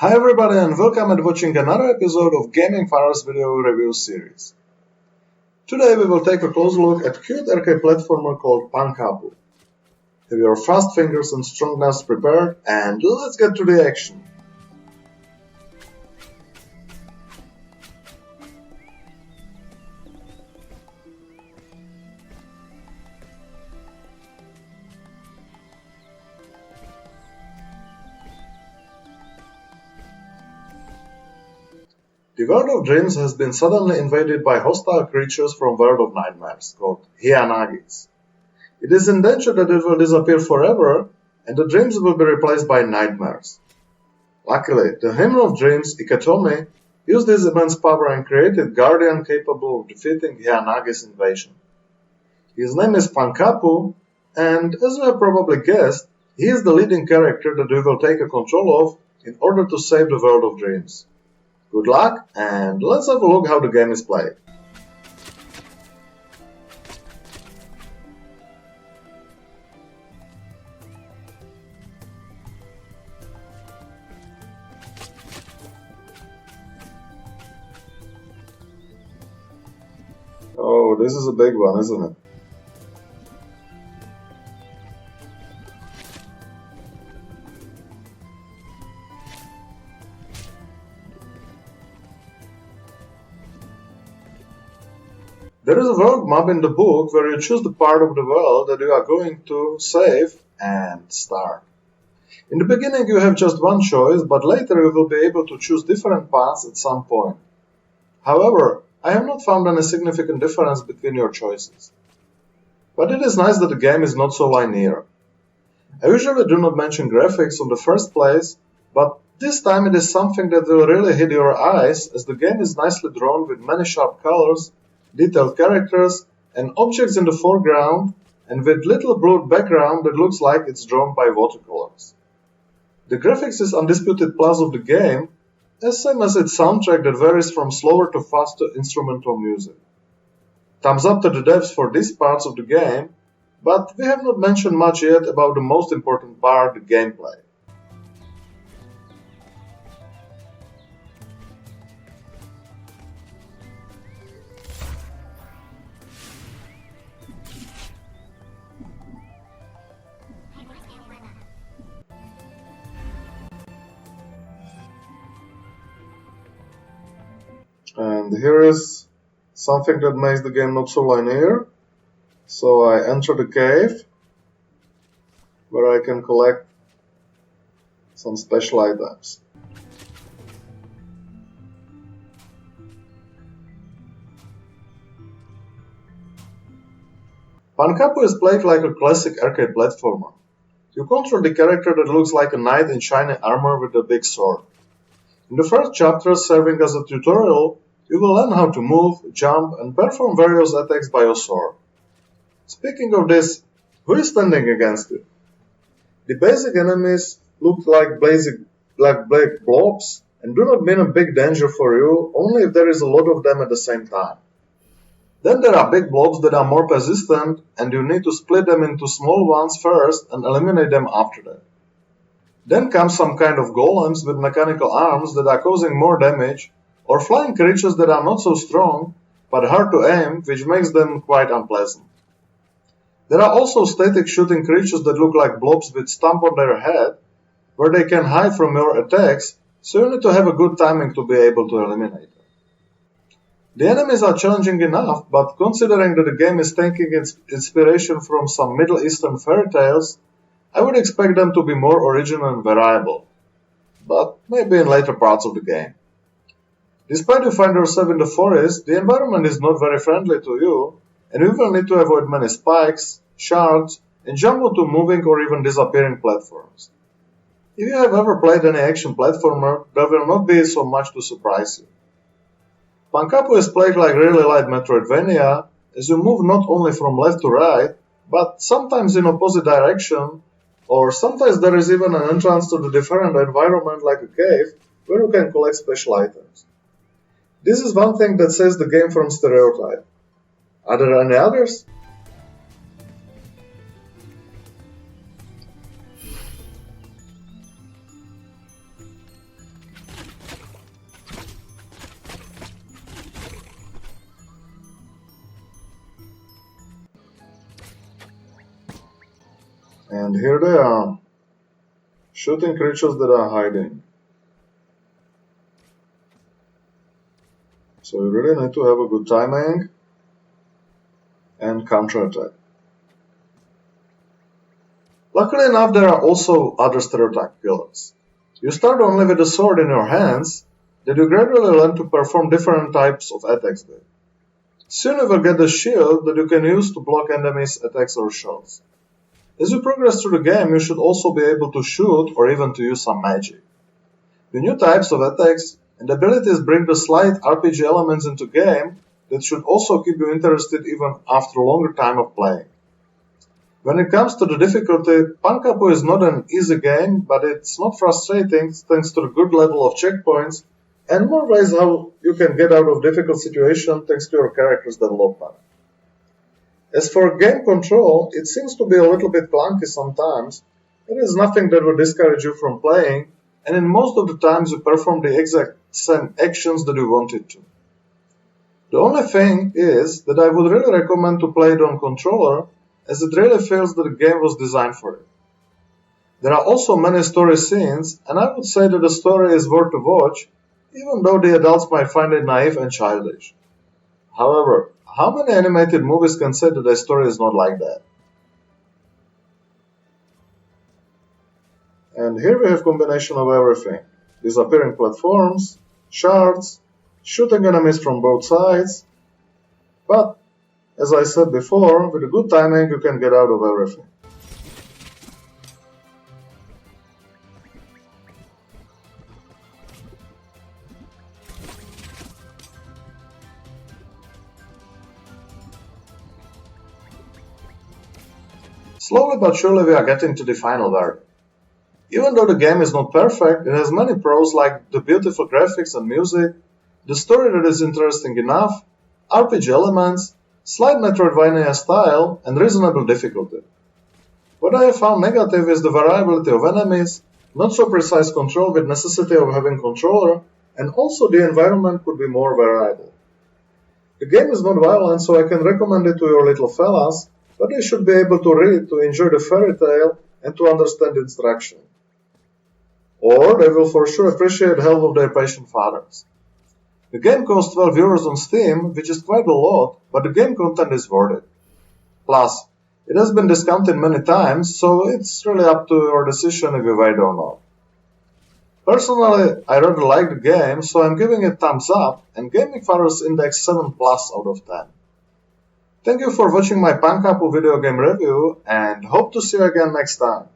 Hi everybody and welcome at watching another episode of Gaming Farmer's video review series. Today we will take a close look at cute arcade platformer called Pankapu. Have your fast fingers and strong knuckles prepared and let's get to the action. The world of dreams has been suddenly invaded by hostile creatures from world of nightmares called Hyanagis. It is in danger that it will disappear forever and the dreams will be replaced by nightmares. Luckily, the Hymn of Dreams, Iketomi, used his immense power and created Guardian capable of defeating Hyanagis invasion. His name is Pankapu, and as you have probably guessed, he is the leading character that we will take control of in order to save the world of dreams. Good luck, and let's have a look how the game is played. Oh, this is a big one, isn't it? There is a world map in the book where you choose the part of the world that you are going to save and start. In the beginning you have just one choice, but later you will be able to choose different paths at some point. However, I have not found any significant difference between your choices. But it is nice that the game is not so linear. I usually do not mention graphics on the first place, but this time it is something that will really hit your eyes as the game is nicely drawn with many sharp colors, detailed characters, and objects in the foreground, and with little blue background that looks like it's drawn by watercolors. The graphics is undisputed plus of the game, as same as its soundtrack that varies from slower to faster instrumental music. Thumbs up to the devs for these parts of the game, but we have not mentioned much yet about the most important part, the gameplay. And here is something that makes the game not so linear. So I enter the cave where I can collect some special items. Pankapu is played like a classic arcade platformer. You control the character that looks like a knight in shiny armor with a big sword. In the first chapter, serving as a tutorial, you will learn how to move, jump, and perform various attacks by your sword. Speaking of this, who is standing against you? The basic enemies look like black blobs and do not mean a big danger for you, only if there is a lot of them at the same time. Then there are big blobs that are more persistent and you need to split them into small ones first and eliminate them after that. Then comes some kind of golems with mechanical arms that are causing more damage, or flying creatures that are not so strong, but hard to aim, which makes them quite unpleasant. There are also static shooting creatures that look like blobs with stump on their head, where they can hide from your attacks, so you need to have a good timing to be able to eliminate them. The enemies are challenging enough, but considering that the game is taking its inspiration from some Middle Eastern fairy tales, I would expect them to be more original and variable, but maybe in later parts of the game. Despite you find yourself in the forest, the environment is not very friendly to you, and you will need to avoid many spikes, shards, and jump onto moving or even disappearing platforms. If you have ever played any action platformer, there will not be so much to surprise you. Pankapu is played like really light Metroidvania, as you move not only from left to right, but sometimes in opposite direction, or sometimes there is even an entrance to the different environment like a cave, where you can collect special items. This is one thing that sets the game from stereotype. Are there any others? And here they are, shooting creatures that are hiding. So you really need to have a good timing and counterattack. Luckily enough, there are also other stereotype killers. You start only with a sword in your hands, then you gradually learn to perform different types of attacks with. Soon you will get a shield that you can use to block enemies' attacks or shots. As you progress through the game, you should also be able to shoot or even to use some magic. The new types of attacks and abilities bring the slight RPG elements into game that should also keep you interested even after a longer time of playing. When it comes to the difficulty, Pankapu is not an easy game, but it's not frustrating thanks to the good level of checkpoints and more ways how you can get out of difficult situations thanks to your character's development. As for game control, it seems to be a little bit clunky sometimes. There is nothing that would discourage you from playing, and in most of the times you perform the exact same actions that you wanted to. The only thing is that I would really recommend to play it on controller, as it really feels that the game was designed for it. There are also many story scenes, and I would say that the story is worth to watch, even though the adults might find it naive and childish. However, how many animated movies can say that a story is not like that? And here we have combination of everything. Disappearing platforms, shards, shooting enemies from both sides. But, as I said before, with a good timing you can get out of everything. Slowly but surely we are getting to the final verdict. Even though the game is not perfect, it has many pros like the beautiful graphics and music, the story that is interesting enough, RPG elements, slight Metroidvania style, and reasonable difficulty. What I have found negative is the variability of enemies, not so precise control with necessity of having controller, and also the environment could be more variable. The game is not violent, so I can recommend it to your little fellas, but they should be able to read to enjoy the fairy tale and to understand its direction. Or they will for sure appreciate the help of their patient fathers. The game costs €12 on Steam, which is quite a lot, but the game content is worth it. Plus, it has been discounted many times, so it's really up to your decision if you wait or not. Personally, I rather like the game, so I'm giving it thumbs up, and Gaming Fathers index 7 plus out of 10. Thank you for watching my Pankapu video game review, and hope to see you again next time.